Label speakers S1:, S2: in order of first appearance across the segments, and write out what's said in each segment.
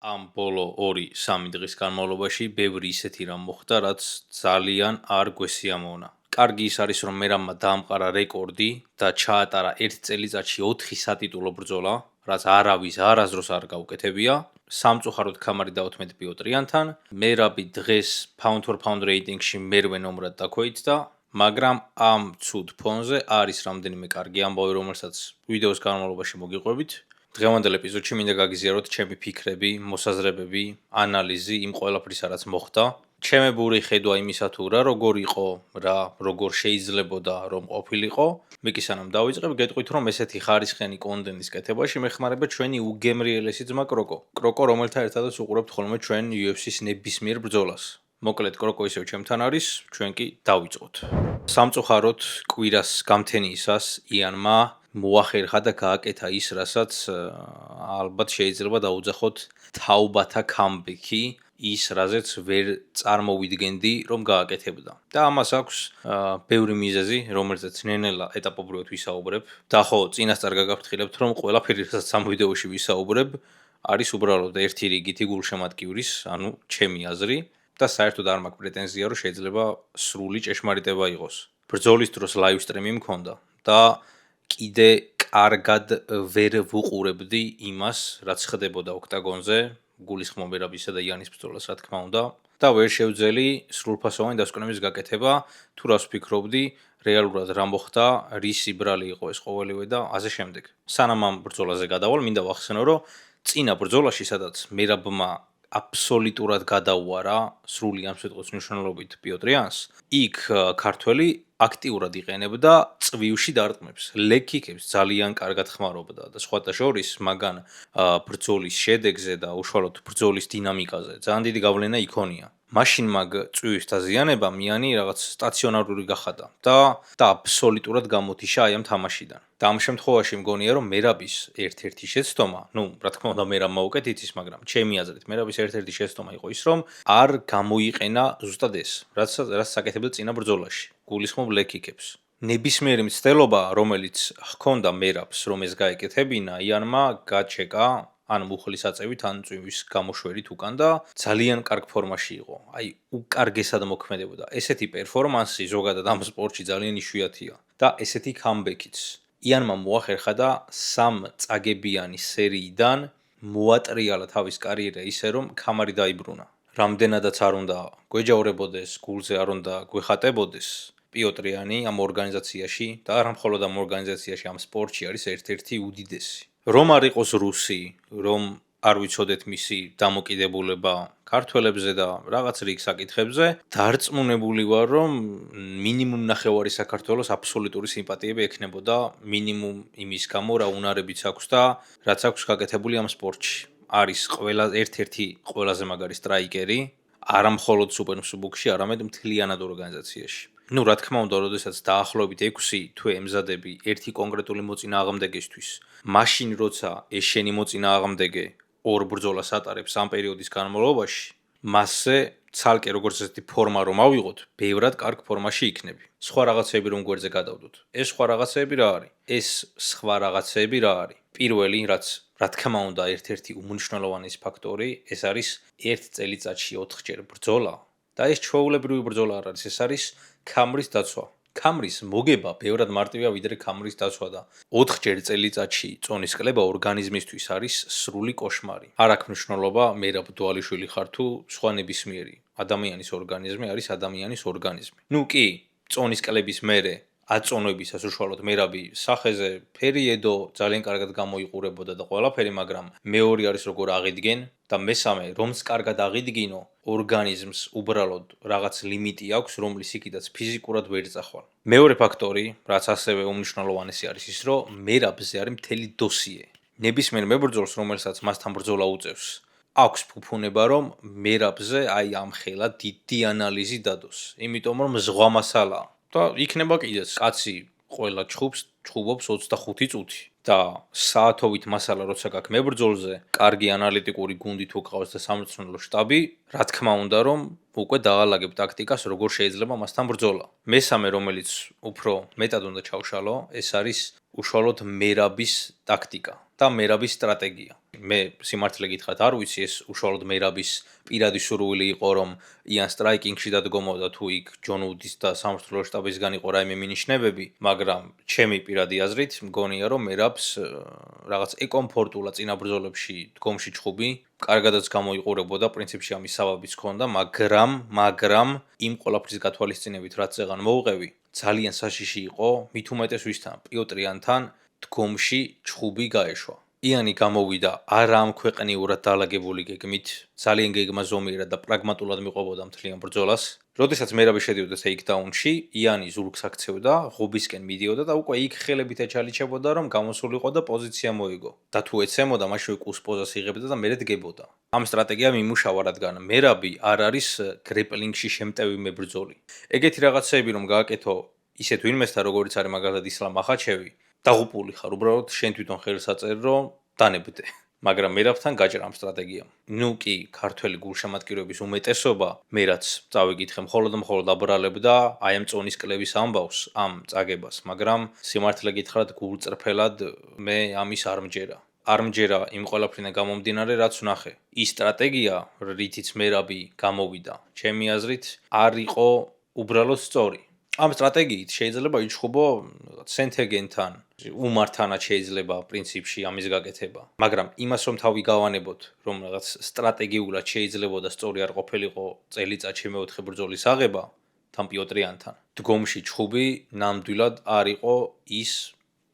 S1: ამ ბოლო 2-3 დღის განმავლობაში ბევრი ისეთი რამ მოხდა, რაც ძალიან არ გვესიამოვნა. კარგი ის არის, რომ მერამმა დაამყარა რეკორდი და ჩაატარა 1 წელიწადში 4 სატიტულო ბრძოლა, რაც არავის არასდროს არ გაუკეთებია. სამწუხაროდ ქამარი დაუთმეთ პიოტრიანთან. მერაბი დღეს pound for pound რეიტინგში მერვე ნომრად დაქვეითდა, მაგრამ ამ ცუდ ფონზე არის რამდენიმე კარგი ამბავი, რომელსაც ვიდეოს განმავლობაში მოგიყვებით. დღევანდელ ეპიზოდში მინდა გაგიზიაროთ ჩემი ფიქრები, მოსაზრებები, ანალიზი იმ ყველაფრისა, რაც მოხდა. ჩემებური ხედვა იმისა თუ რა როგორ იყო, როგორ შეიძლებოდა რომ ყოფილიყო. მე კი სანამ დავიწყებ, გეტყვით რომ ესეთი ხარისხიანი კონტენტის კეთებაში მეხმარება ჩვენი უგემრიელესი ძმა კროკო. კროკო, რომელთან ერთადაც უყურებთ ხოლმე ჩვენ UFC-ს ნებისმიერ ბრძოლას. მოკლედ კროკო ისევ ჩემთან არის, ჩვენ კი დავიწყოთ. სამწუხაროდ კვირას გამთენიისას იანმა მოახერხა და გააკეთა ის, რასაც ალბათ შეიძლება დაუძახოთ თაობათა კამბექი, ის რაზეც ვერ წარმოვიდგენდი რომ გააკეთებდა. და ამას აქვს ბევრი მიზეზი, რომელზეც ნენელა ეტაპობრივად ვისაუბრებ. და ხო, წინასწარ გაგაფრთხილებთ, რომ ყველაფერი, რასაც ამ ვიდეოში ვისაუბრებ, არის უბრალოდ ერთი რიგითი გულშემატკივრის, ანუ ჩემი აზრი. და საერთოდ არ მაქვს პრეტენზია, რომ შეიძლება სრული ჭეშმარიტება იყოს. ბრძოლის დროს ლაივ სტრიმი მქონდა და კიდე კარგად ვერ ვუყურებდი იმას, რაც ხდებოდა ოქტაგონზე, გულისხმობ მერაბისა და იანის ბრძოლას, რა თქმა უნდა, და ვერ შევძელი სრულფასოვანი დასკვნების გაკეთება, თუ რას ვფიქრობდი, რეალურად რა მოხდა, რისი ბრალი იყო ეს ყოველივე და ასე შემდეგ. სანამ ამ ბრძოლაზე გადავალ, მინდა ვახსენო, რომ წინა ბრძოლაში, სადაც მერაბმა აბსოლუტურად გადაუარა სრული ამ სიტყვის მნიშვნელობით პიოტრიანს, იქ ქართველი აქტიურად იყენებდა წვივში დარტყმებს, ლეგ-კიკებს ძალიან კარგად ხმარობდა და სხვათა შორის მაგან ბრძოლის შედეგზე და უშუალოდ ბრძოლის დინამიკაზე ძალიან დიდი გავლენა იქონია. მაშინ მაგ წვივის დაზიანება მიანი რაღაც სტაციონარული გახადა და აბსოლუტურად გამოთიშა აი ამ თამაშიდან. და ამ შემთხვევაში მგონია რომ მერაბის ერთ-ერთი შეცდომა, რა თქმა უნდა მერაბ მოუკეთით ის, მაგრამ ჩემი აზრით მერაბის ერთ-ერთი შეცდომა იყო ის, რომ არ გამოიყენა ზუსტად ეს, რაც საკეთებდა წინა ბრძოლაში. გულისხმობ ლეგ-კიკებს. ნებისმიერი მცდელობა, რომელიც ჰქონდა მერაბს, რომ ეს გაეკეთებინა, იანმა გაჩეკა ან მუხლის აწევით, ან წვივის გამოშვერით უკან და ძალიან კარგ ფორმაში იყო. აი, უკარგესად მოქმედებოდა. ესეთი პერფორმანსი ზოგადად ამ სპორტში ძალიან იშვიათია და ესეთი კამბექიც. იანმა მოახერხა და 3 წაგებიანი სერიიდან მოატრიალა თავის კარიერა ისე, რომ ქამარი დაიბრუნა. რამდენადაც არ უნდა გვეჯავრებოდეს, გულზე არ უნდა გვეხატებოდეს, პიოტრიანი ამ ორგანიზაციაში და არა მხოლოდ ამ ორგანიზაციაში, ამ სპორტში არის ერთ-ერთი უდიდესი. რომ არ იყოს რუსი, რომ არ ვიცოდეთ მისი დამოკიდებულება ქართველებზე და რაღაც რიგ საკითხებზე, დარწმუნებული ვარ, რომ მინიმუმ ნახევარი საქართველოს აბსოლუტური სიმპათიები ექნებოდა მინიმუმ იმის გამო, რა უნარებიც აქვს და რაც აქვს გაკეთებული ამ სპორტში. არის ერთ-ერთი ყველაზე მაგარი სტრაიკერი, არა მხოლოდ სუპერმსუბუქში, არამედ მთლიანად ორგანიზაციაში. რა თქმა უნდა, როდესაც დაახლოებით 6 თვე ემზადები ერთი კონკრეტული მოწინააღმდეგისთვის, მაშინ როცა ეს შენი მოწინააღმდეგე 2 ბრძოლას ატარებს ამ პერიოდის განმავლობაში, მასზე ცალკე როგორც ესეთი ფორმა რომ ავიღოთ, ბევრად კარგ ფორმაში იქნები. სხვა რაღაცები რომ გვერდზე გადავდოთ. ეს სხვა რაღაცები რა არის? ეს სხვა რაღაცები რა არის? პირველი, რა თქმა უნდა, ერთ-ერთი უმნიშვნელოვანესი ფაქტორი, ეს არის 1 წელიწადში 4-ჯერ ბრძოლა და ეს ჩვეულებრივი ბრძოლა არ არის, ეს არის ქამრის დაცვა. ქამრის მოგება ბევრად მარტივია ვიდრე ქამრის დაცვა და 4-ჯერ წელიწადში წონის კლება ორგანიზმისთვის არის სრული კოშმარი. არ აქვს მნიშვნელობა მერაბ დვალიშვილი ხარ თუ სხვა ნებისმიერი. ადამიანის ორგანიზმი არის ადამიანის ორგანიზმი. კი, წონის კლების მერე აწონვებისას უშუალოდ მერაბი სახეზე ფერიედო ძალიან კარგად გამოიყურებოდა და ყველაფერი, მაგრამ მეორე არის როგორ აღიდგენ და მესამე, რომც კარგად აღიდგინო, ორგანიზმს უბრალოდ რაღაც ლიმიტი აქვს, რომლის იქითაც ფიზიკურად ვერ წახვალ. მეორე ფაქტორი, რაც ასევე უმნიშვნელოვანესი არის ის, რომ მერაბზე არის მთელი დოსიე. ნებისმიერ მებრძოლს, რომელსაც მასთან ბრძოლა უწევს, აქვს ფუფუნება, რომ მერაბზე აი ამ ხელა დიდი ანალიზი დადოს, იმიტომ რომ ზღვა მასალაა. და იქნება კიდეც კაცი ყველა ჩხუბობს 25 წუთი და საათობით მასალა როცა გაქვს მებრძოლზე, კარგი ანალიტიკური გუნდი თუ ყავს და სამწვრთნელო შტაბი, რა თქმა უნდა რომ უკვე დაალაგებ ტაქტიკას როგორ შეიძლება მასთან ბრძოლა. მესამე რომელიც უფრო მეტად უნდა ჩავშალო, ეს არის უშუალოდ მერაბის ტაქტიკა და მერაბის სტრატეგია. მე სიმართლე გითხრათ არ ვიცი ეს უშუალოდ მერაბის პირადი სურვილი იყო რომ იან სტრაიკინგში დადგომოდა თუ იქ ჯონ უდის და სამართლო შტაბისგან იყო რაიმე მინიშნებები, მაგრამ ჩემი პირადი აზრით მგონია რომ მერაბს რაღაც ეკომფორტულა წინა ბრძოლებში დგომში ჩხუბი კარგადაც გამოიყურებოდა, პრინციპში ამის საბაბიც ჰქონდა, მაგრამ იმ ყველაფრის გათვალისწინებით რაც ეღან მოუღევი, ძალიან საშიში იყო, მით უმეტეს ვისთან, პიოტრიანთან დგომში ჩხუბი გაეშვა. იანი გამოვიდა არა ამ ქვეყნიურად დაალაგებული გეგმით, ძალიან გეგმა ზომიერად და პრაგმატულად მიყვებოდა მთლიან ბრძოლას. როდესაც მერაბი შედიოდა ტეიქდაუნში, იანი ზურგს აქცევდა, ღობისკენ მიდიოდა და უკვე იქ ხელებით ეჩალიჩებოდა, რომ გამოსულიყო და პოზიცია მოიგო. და თუ ეცემოდა, მაშინ კუს პოზას იღებდა და მერე დგებოდა. ამ სტრატეგიამ იმუშავა, რადგან მერაბი არ არის გრეპლინგში შემტევი მებრძოლი. ეგეთი რაღაცეები რომ გააკეთო ისეთ ვინმესთან, როგორც არის მაგალითად ისლამ ახაჩევი, დაღუპული ხარ, უბრალოდ შენ თვითონ ხელს აწერ, რომ დანებდე. მაგრამ მერაბთან გაჭრა ამ სტრატეგიამ. ნუ კი ქართველი გულშემატკივრების უმეტესობა მე რაც წავიკითხე მხოლოდ აბრალებდა აი ამ წონის კლევის ამბავს, ამ წაგებას, მაგრამ სიმართლე გითხრათ გულწრფელად მე ამის არ მჯერა. არ მჯერა იმ ყველაფრიდან გამომდინარე, რაც ვნახე. ის სტრატეგია, რითიც მერაბი გამოვიდა, ჩემი აზრით, არ იყო უბრალოდ სწორი. ამ სტრატეგიით შეიძლება იჩხუბო სენთეგენთან, უმართანაც შეიძლება პრინციპში ამის გაკეთება. მაგრამ იმას რომ თავი გავანებოთ, რომ რაღაც სტრატეგიულად შეიძლებოდა სწორი არ ყოფილიყო წელიწადში მეოთხე ბრძოლის აღება თან პიოტრიანთან. დგომში ჩხუბი ნამდვილად არ იყო ის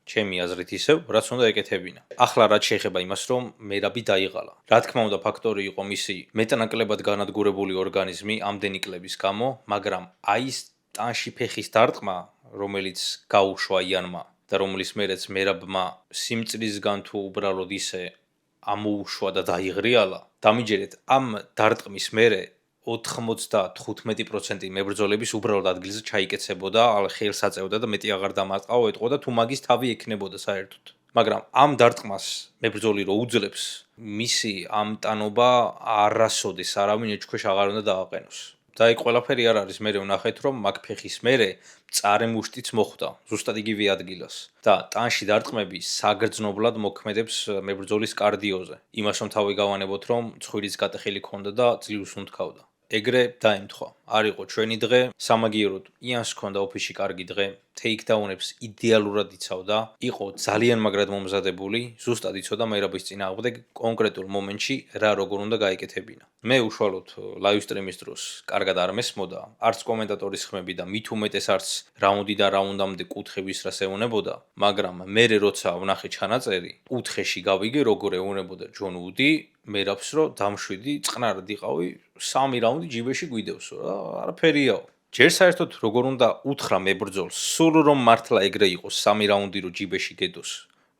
S1: ჩემი აზრით ისევ, რაც უნდა ეკეთებინა. ახლა რაც შეეხება იმას, რომ მერაბი დაიღალა. რა თქმა უნდა, ფაქტორი იყო მისი მეტანაკლებად განადგურებული ორგანიზმი ამდენი კლების გამო, მაგრამ აი ეს ტანში ფეხის დარტყმა, რომელიც გაუშვა იანმა და რომლის მერეც მერაბმა სიმწრისგან თუ უბრალოდ ისე ამოუშვა და დაიღრიალა, დამიჯერეთ ამ დარტყმის მერე 95% მებრძოლების უბრალოდ ადგილზე ჩაიკეცებოდა, ხელს აწევდა და მეტი აღარ დამატყაო ეტყოდა თუ მაგის თავი ექნებოდა საერთოდ. მაგრამ ამ დარტყმას მებრძოლი რო უძლებს, მისი ამ ტანობა არასოდეს არავინ ეჭქვეშ აღარ უნდა დააყენოს. და ეგ ყველაფერი არ არის, მე ვნახეთ რომ მაგ ფეხის მერე მწარე მუშტიც მოხვდა, ზუსტად იგივე ადგილას. და ტანში დარტყმები საგრძნობლად მოქმედებს მებრძოლის კარდიოზე. იმას რომ თავი გავანებოთ, რომ ცხვირის გატეხილი ქონდა და ძლივს უნთქავდა. ეგრე დაემთხვა. არ იყო ჩვენი დღე, სამაგიეროდ იანს ჰქონდა ოფისში კარგი დღე, ტეიქდაუნებს იდეალურად იცავდა, იყო ძალიან მაგრად მომზადებული, ზუსტად იცოდა მერაბის წინააღმდეგ კონკრეტულ მომენტში რა როგორ უნდა გაეკეთებინა. მე უშუალოდ ლაივ სტრიმის დროს კარგად არ მესმოდა, არც კომენტატორის ხმები და მით უმეტეს არც რაუნდიდან რაუნდამდე კუთხევის რას ეუნებოდა, მაგრამ მერე როცა ვნახე ჩანაწერი, კუთხეში გავიგე როგორ ეუნებოდა ჯონ უდი მერაბს რომ დამშვიდი, წყნარად იყავი, 3 რაუნდი ჯიბეში გვიდევსო რა, არაფერიაო. ჯერ საერთოდ როგორ უნდა უთხრა მებრძოლს, სულ რომ მართლა ეგრე იყოს 3 რაუნდი რომ ჯიბეში გედოს.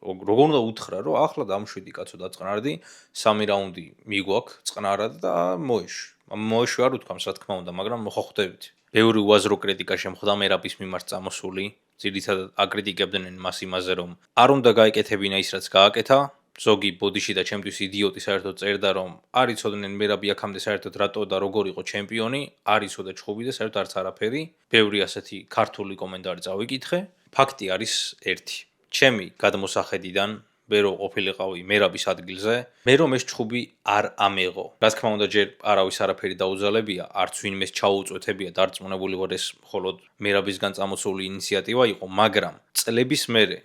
S1: როგორ უნდა უთხრა რომ ახლა დამშვიდი კაცო დაწყნარდი, 3 რაუნდი მიგვაქვს წყნარად და მოეშვი არ უთქვამს რა თქმა უნდა, მაგრამ ხო ხვდებით. ბევრი უაზრო კრიტიკა შემხვდა მერაბის მიმართ წამოსული, ძირითადად აკრიტიკებდნენ მას იმაზე რომ არ უნდა გაეკეთებინა ის რაც გააკეთა. ზოგი ბოდიში და ჩემთვის იდიოტი საერთოდ წერდა რომ არ იცოდნენ მერაბი აქამდე საერთოდ რატო და როგორ იყო ჩემპიონი, არ იცოდა ჩხუბი და საერთოდ არც არაფერი. ბევრი ასეთი ქართული კომენტარი წავიკითხე. ფაქტი არის ერთი. ჩემი გადმოსახედიდან მე რო ყოფილიყავი მერაბის ადგილზე, მე რომ ეს ჩხუბი არ ამეღო. რა თქმა უნდა ჯერ არავის არაფერი დაუძალებია, არც ვინმეს ჩაუწვეთებია დარწმუნებული ვარ ეს მხოლოდ მერაბისგან წამოსული ინიციატივა იყო, მაგრამ წლების მერე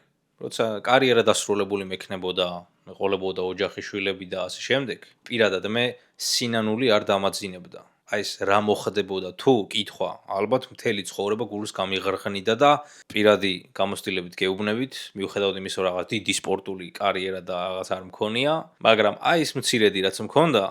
S1: როცა კარიერა დასრულებული მექნებოდა, მეყოლებოდა ოჯახი, შვილები და ასე შემდეგ, პირადად მე სინანული არ დამაძინებდა. აი ეს რა მოხდებოდა თუ კითხვა, ალბათ მთელი ცხოვრება გულს გამიღრღნიდა და პირადი გამოცდილებით გეუბნებით, მიუხედავად იმისა, რომ რაღაც დიდი სპორტული კარიერა და რაღაც არ მქონია, მაგრამ აი ეს მცირედი რაც მქონდა,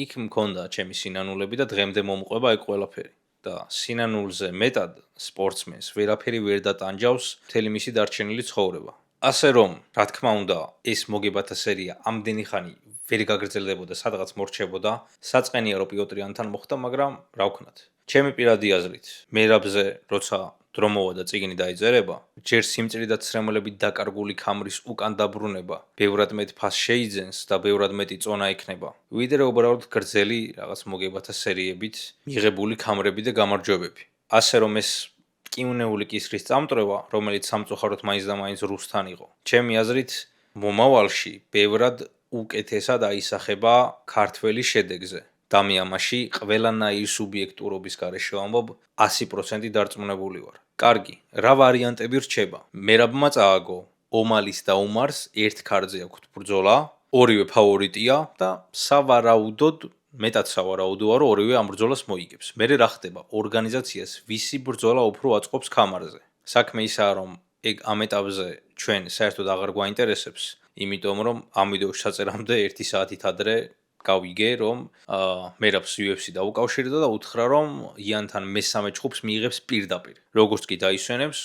S1: იქ მქონდა ჩემი სინანულები და დღემდე მომყვება ეგ ყველაფერი. და სინანულზე მეტად სპორტსმენს ვერაფერი ვერ დატანჯავს მთელი მისი დარჩენილი ცხოვრება. ასე რომ, რა თქმა უნდა, ეს მოგებათა სერია ამდენი ხანი ვერ გაგრძელდებოდა, სადღაც მორჩებოდა, საწყენია რომ პიოტრიანთან მოხდა, მაგრამ რა ვქნათ. ჩემი პირადი აზრით, მერაბზე როცა დრო მოვა და წიგნი დაიწერება, ჯერ სიმწირი და ცრემლებით დაკარგული ქამრის უკან დაბრუნება, ბევრად მეტ ფასს შეიძენს და ბევრად მეტი წონა ექნება. ვიდრე უბრალოდ გრძელი რაღაც მოგებათა სერიებით მიღებული ქამრები და გამარჯვებები. ასე რომ ეს კიუნეული კისრის წამტრევა, რომელიც სამწუხაროდ მაინც და მაინც რუსთან იყო. ჩემი აზრით, მომავალში ბევრად უკეთესად აისახება ქართველი შედეგზე. დამიამაში ყველანაირი სუბიექტურობის გარეშე ვამბობ 100% დარწმუნებული ვარ. კარგი, რა ვარიანტები რჩება? მერაბმა წააგო ომალის და ომარს ერთ ქარზე აქვთ ბრძოლა, ორივე ფავორიტია და სავარაუდოდ მეტად სავარაუდოა, რომ ორივე ამ ბრძოლას მოიგებს. მერე რა ხდება? ორგანიზაციას ვისი ბრძოლა უფრო აწყობს ქამარზე. საქმე ისაა, რომ ეგ ამ ეტაპზე ჩვენ საერთოდ აღარ გვაინტერესებს, იმიტომ რომ ამ ვიდეოს ჩაწერამდე 1 საათით ადრე გავიგე, რომ მერაბს UFC დაუკავშირდა და უთხრა, რომ იანთან მესამე ჯგუფს მიიღებს პირდაპირ. როგორც კი დაისვენებს,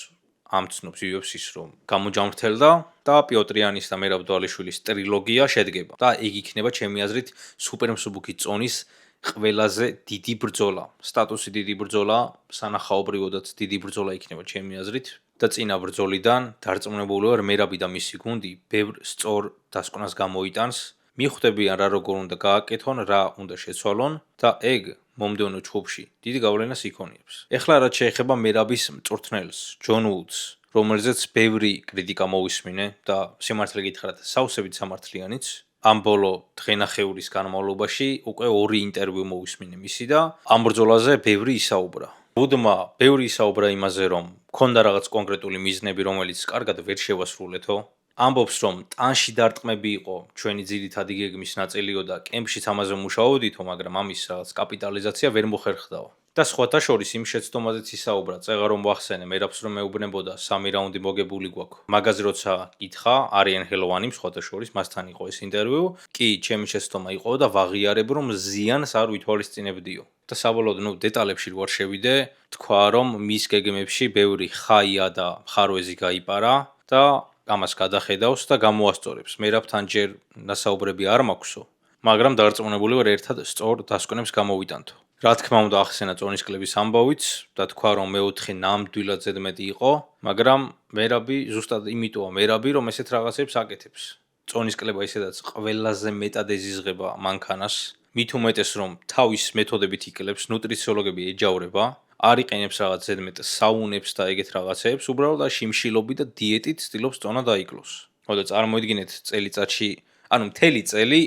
S1: ამცნობს UFC-ს, რომ გამოჯამრთელდა და პიოტრიანის და მერაბ დვალიშვილის ტრილოგია შედგება. და ეგ იქნება ჩემი აზრით სუპერმსუბუქი წონის ყველაზე დიდი ბრძოლა. სტატუსი დიდი ბრძოლა, სანახაობრივოდაც დიდი ბრძოლა იქნება ჩემი აზრით. და წინა ბრძოლიდან დარწმუნებული ვარ, მერაბი და მისი გუნდი ბევრ სწორ დასკვნას გამოიტანს. მიხვდებიან რა როგორ უნდა გააკეთონ, რა უნდა შეცვალონ და ეგ მომდევნო ჯგუფში დიდი გავლენას იქონიებს. ეხლა რაც შეეხება მერაბის მწვრთნელს, ჯონ უდს, რომელზეც ბევრი კრიტიკა მოვისმინე და სიმართლე გითხრათ, სავსებით სამართლიანიც, ამ ბოლო დღენახევრის განმავლობაში უკვე 2 ინტერვიუ მოვისმინე მისი და ამ ბრძოლაზე ბევრი ისაუბრა. უდმა ბევრი ისაუბრა იმაზე, რომ ქონდა რაღაც კონკრეტული მიზნები, რომელიც კარგად ვერ შევასრულეთო. ამბობს, რომ ტანში დარტყმები იყო ჩვენი ძირითადი გეგმის ნაწილიო და კემპშიც ამაზე მუშაობდითო, მაგრამ ამის რაღაც კაპიტალიზაცია ვერ მოხერხდაო. და სხვათა შორის იმ შეცდომაზეც ისაუბრა, წეღა რომ ვახსენე, მერაბს რომ მეუბნებოდა 3 რაუნდი მოგებული გვაქვს. მაგაზე როცა კითხა, არიან ჰელოვანი სხვათა შორის მასთან იყო ეს ინტერვიუ, კი, ჩემი შეცდომა იყო და ვაღიარებ, რომ ზიანს არ ვითვალისწინებდიო. და საბოლოოდ, დეტალებში რო არ შევიდე, თქვა, რომ მის გეგმებში ბევრი ხაია და მხარვეზი გაიპარა და ამას გადახედავს და გამოასწორებს. მერაბთან ჯერ ნასაუბრები არ მაქვსო, მაგრამ დარწმუნებული ვარ ერთად სწორ დასკვნებს გამოვიტანთო. რა თქმა უნდა, ახსენა წონის კლების ამბავიც და თქვა, რომ მეოთხე ნამდვილად ზედმეტი იყო, მაგრამ მერაბი ზუსტად იმიტოა მერაბი, რომ ესეთ რაღაცებს აკეთებს. წონის კლება ისედაც ყველაზე მეტად ეზიზღება მანქანას, მით უმეტეს რომ თავის მეთოდებით იკლებს, ნუტრიციოლოგები ეჯავრება, არ იყენებს რაღაც ზედმეტ საუნებს და ეგეთ რაღაცებს, უბრალოდ შიმშილობით და დიეტით ცდილობს წონა დაიკლოს. ხოდა წარმოიდგინეთ წელიწადში, ანუ მთელი წელი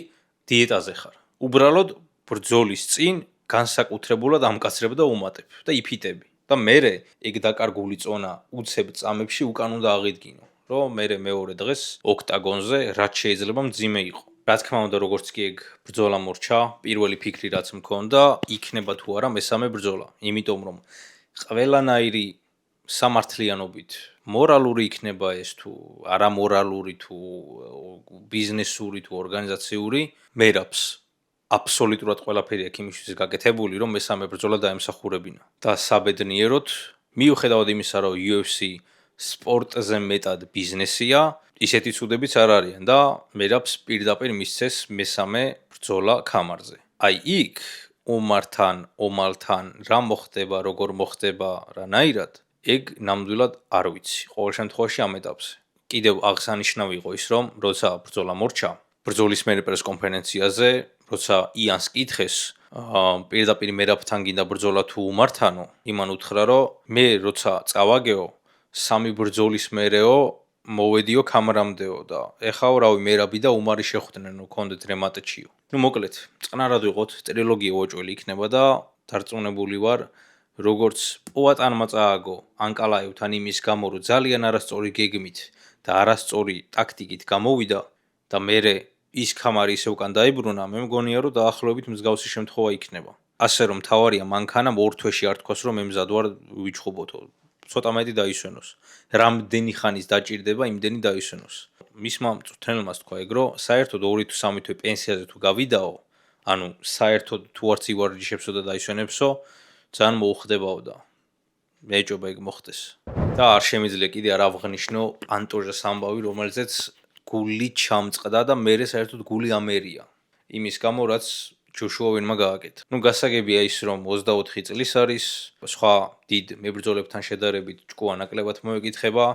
S1: დიეტაზე ხარ. უბრალოდ ბრძოლის წინ განსაკუთრებულად ამკაცრებ და უმატებ და იფიტები. და მერე ეგ დაკარგული წონა უცებ წამებში უკან უნდა აღიდგინო, რომ მერე მეორე დღეს ოქტაგონზე რაც შეიძლება მძიმე იყო. რა თქმა უნდა, როგორც კი ეგ ბრძოლა მორჩა, პირველი ფიქრი რაც მქონდა, იქნება თუ არა მესამე ბრძოლა. იმიტომ რომ ყველანაირი სამართლიანობით მორალური იქნება ეს თუ არამორალური თუ ბიზნესური თუ ორგანიზაციური, მერაბს აბსოლუტურად ყველაფერი აქვს იმისთვის გაკეთებული, რომ მესამე ბრძოლა დაემსახურებინა. და საბედნიეროდ, მიუხედავად იმისა, რომ UFC სპორტზე მეტად ბიზნესია, ისეთი ცუდებიც არ არიან და მერაბს პირდაპირ მისცეს მესამე ბრძოლა ქამარზე. აი იქ ომალთან რა მოხდება, როგორ მოხდება, რანაირად, ეგ ნამდვილად არ ვიცი. ყოველ შემთხვევაში ამ ეტაპზე. კიდევ აღსანიშნავი იყო ის, რომ როცა ბრძოლა მორჩა, ბრძოლის მერე პრესკონფერენციაზე, როცა იანს კითხეს, პირდაპირ მერაბთან გინდა ბრძოლა თუ ომართანო, იმან უთხრა, რომ მე როცა წავაგეო, 3 ბრძოლის მერეო მოვედიო ქამრამდეო და ეხაო რავი მერაბი და ომარი შეხვდნენ, ქონდეთ რემატჩიო. მოკლედ, წყნარად ვიყოთ, ტრილოგია უოჭველი იქნება და დარწმუნებული ვარ, როგორც პოატანმა წააგო ანკალაევთან იმის გამო, რომ ძალიან არასწორი გეგმით და არასწორი ტაქტიკით გამოვიდა და მერე ის ქამარი ისე უკან დაიბრუნა, მე მგონია, რომ დაახლოებით მსგავსი შემთხვევა იქნება. ასე რომ თავარია მანქანამ 2 თვეში არ თქვას, რომ მე მზად ვარ ვიჩხუბოთო. ცოტა მეტი დაისვენოს. რამდენი ხანის დაჭირდება, იმდენი დაისვენოს. მისმა მწვრთნელმა თქვა ეგ, რომ საერთოდ 2 თუ 3 თვე პენსიაზე თუ გავიდაო, ანუ საერთოდ თუ არც ივარჯიშებსო და დაისვენებსო, ძალიან მოუხდებაო და მეჭობა ეგ მოხდეს. და არ შემიძლია კიდე არ ავღნიშნო პანტოჟას ამბავი, რომელზეც გული ჩამწყდა და მერე საერთოდ გული ამერია. იმის გამო, რაც ჯოშუავენმა გააკეთა. გასაგებია ის, რომ 24 წლის არის, სხვა დიდ მებრძოლებთან შედარებით ჭკუა ნაკლებად მოეკითხება,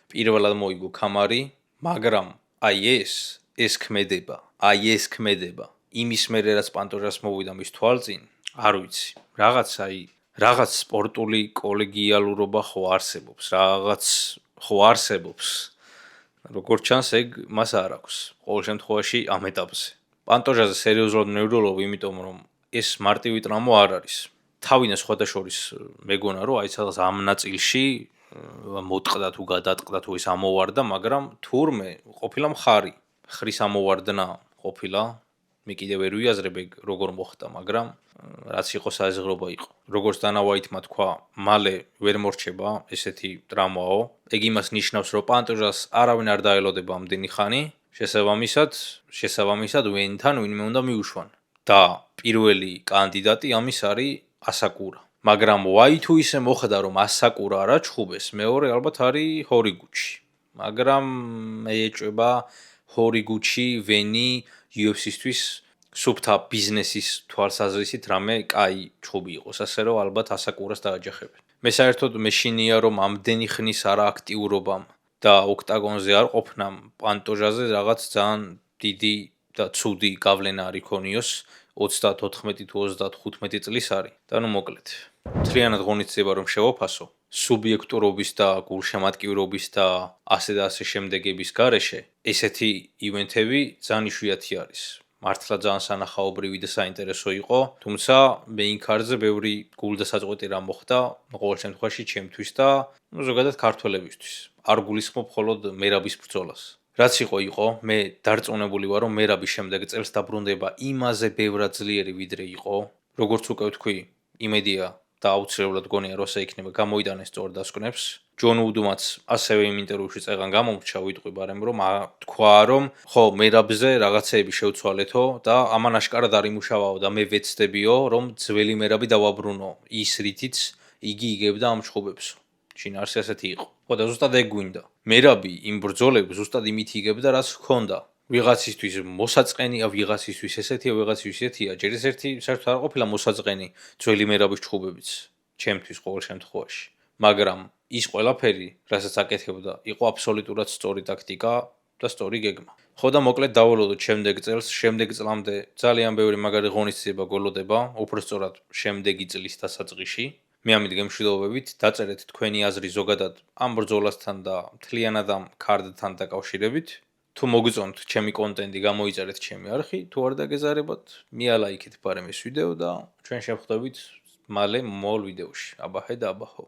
S1: პირველად მოიგო ქამარი, მაგრამ აი ეს ქმედება. იმის მერე რაც პანტოჟას მოვიდა მის თვალწინ, არ ვიცი. რაღაც სპორტული კოლეგიალურობა ხო არსებობს, როგორც ჩანს, ეგ მას არ აქვს. ყოველ შემთხვევაში ამ ეტაპზე. პანტოჟაზე სერიოზულად მნევრულობ, იმიტომ რომ ეს მარტივი ტრამვა არ არის. თავინა სხვადასხვის მეგონა რომ აი სადღაც ამ ნაწილში მოტყდა თუ გადატყდა თუ ის ამოვარდა, მაგრამ თურმე ყოფილა მხარი. ხრის ამოვარდნა ყოფილა. მე კიდევ ვერ ვიაზრებ ეგ როგორ მოხდა, მაგრამ რაც იყო საზღრობა იყო. როგორც დანა ვაიტმა თქვა, მალე ვერ მორჩება ესეთი ტრამვაო. ეგ იმას ნიშნავს, რომ პანტოჟას არავინ არ დაელოდება ამდენი ხანი, შესაბამისად ვენთან ვინმე უნდა მიუშვან. და პირველი კანდიდატი ამის არის ასაკურა. მაგრამ ვაი თუ ისე მოხდა რომ ასაკურა არ აჩხუბეს, მეორე ალბათ არის ჰორიგუჩი. მაგრამ მე ეჭვება ჰორიგუჩი, ვენი UFC-სთვის სუფთა ბიზნესის თვალსაზრისით რამე კაი ჩხუბი იყოს, ასე რომ ალბათ ასაკურას დააჯახებენ. მე საერთოდ მეშინია რომ ამდენი ხნის არააქტიურობამ და ოქტაგონზე არ ყოფნამ პანტოჟაზე რაღაც ძალიან დიდი და ცუდი გავლენა არ იქონიოს 34 თუ 35 წლის არის. და ნუ მოკლედ. მთლიანად ღონისძიება რომ შევაფასო, სუბიექტურობის და გულშემატკივრობის და ასე შემდეგების გარეშე, ესეთი ივენთები ძალიან იშვიათი არის. მართლა ძალიან სანახაობრივი და საინტერესო იყო, თუმცა main card-ზე ბევრი გულდასაწყვეტი რამ მოხდა, ყოველ შემთხვევაში ჩემთვის და ზოგადად ქართველებისთვის. არ გულისხმობ მხოლოდ მერაბის ბრძოლას. რაც იყო, მე დარწმუნებული ვარ, რომ მერაბი შემდეგ წელს დაბრუნდება იმაზე ბევრად ძლიერი ვიდრე იყო, როგორც უკვე ვთქვი, იმედია და აუცილებლად გონია რომ ასე იქნება გამოიტანეს სწორ დასკვნებს. ჯონ უდუმაც ასევე იმ ინტერვიუში წეგან გამომრჩა ვიტყვი ბარემ რომ თქვა რომ ხო მერაბზე რაღაცეები შევცვალეთო და ამან აშკარად არ იმუშავაო და მე ვეცდებიო რომ ძველი მერაბი დავაბრუნო ის რითიც იგი იგებდა ამ ჩხუბებსო. შინაარსი ასეთი იყო. ხო და ზუსტად ეგ გვინდა. მერაბი იმ ბრძოლებს ზუსტად იმით იგებდა რაც ჰქონდა. ვიღაცისთვის მოსაწყენია, ვიღაცისთვის ესეთია, ვიღაცისთვის ესეთია, ჯერ ეს ერთი საერთოდ არ ყოფილა მოსაწყენი ძველი მერაბის ჩხუბებიც, ჩემთვის ყოველ შემთხვევაში. მაგრამ ის ყველაფერი, რასაც აკეთებდა, იყო აბსოლუტურად სწორი ტაქტიკა და სწორი გეგმა. ხო და მოკლედ დავალოდოთ შემდეგ წელს, შემდეგ წლამდე ძალიან ბევრი მაგარი ღონისძიება გველოდება, უბრალოდ შემდეგი წლის დასაწყისში. მე ამით გემშვიდობებით, დაწერეთ თქვენი აზრი ზოგადად ამ ბრძოლასთან და მთლიანად ამ ქარდთან დაკავშირებით. თუ მოგწონთ ჩემი კონტენტი, გამოიწერეთ ჩემი არხი, თუ არ დაგეზარებათ, მიალაიქეთ ბარემ ეს ვიდეო და ჩვენ შევხვდებით მალე მომავალ ვიდეოში. აბაჰე და აბაჰო.